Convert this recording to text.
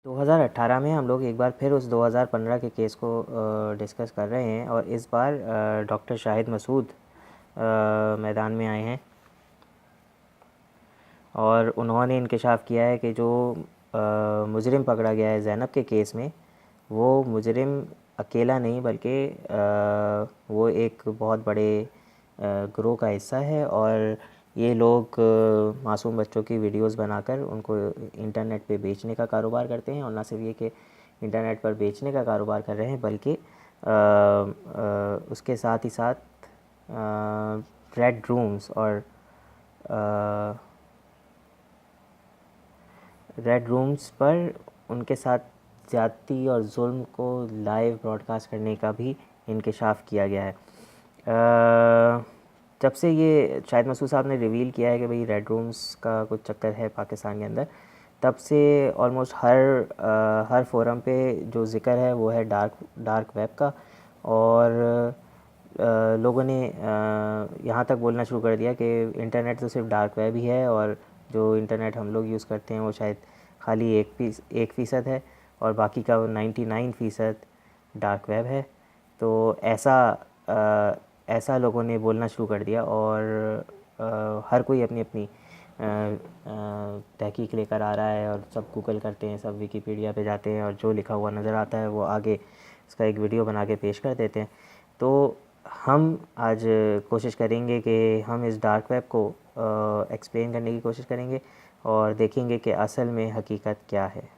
2018 में हम लोग एक बार फिर उस 2015 के केस को डिस्कस कर रहे हैं और इस बार डॉक्टर शाहिद मसूद मैदान में आए हैं और उन्होंने इंकशाफ किया है कि जो मुजरिम पकड़ा गया है ज़ैनब के केस में, वो मुजरिम अकेला नहीं बल्कि वो एक बहुत बड़े ग्रोह का हिस्सा है और ये लोग मासूम बच्चों की वीडियोस बनाकर उनको इंटरनेट पे बेचने का कारोबार करते हैं और ना सिर्फ ये कि इंटरनेट पर बेचने का कारोबार कर रहे हैं बल्कि उसके साथ ही साथ रेड रूम्स और रेड रूम्स पर उनके साथ ज़्यादती और जुल्म को लाइव ब्रॉडकास्ट करने का भी इंकशाफ किया गया है। जब से ये शाहिद मसूद साहब ने रिवील किया है कि भाई रेड रूम्स का कुछ चक्कर है पाकिस्तान के अंदर, तब से ऑलमोस्ट हर फोरम पे जो ज़िक्र है वो है डार्क वेब का और लोगों ने यहाँ तक बोलना शुरू कर दिया कि इंटरनेट तो सिर्फ डार्क वेब ही है और जो इंटरनेट हम लोग यूज़ करते हैं वो शायद खाली 1% है और बाकी का 99% डार्क वेब है। तो ऐसा लोगों ने बोलना शुरू कर दिया और हर कोई अपनी अपनी तहकीक लेकर आ रहा है और सब गूगल करते हैं, सब विकीपीडिया पे जाते हैं और जो लिखा हुआ नज़र आता है वो आगे इसका एक वीडियो बना के पेश कर देते हैं। तो हम आज कोशिश करेंगे कि हम इस डार्क वेब को एक्सप्लेन करने की कोशिश करेंगे और देखेंगे कि असल में हकीकत क्या है।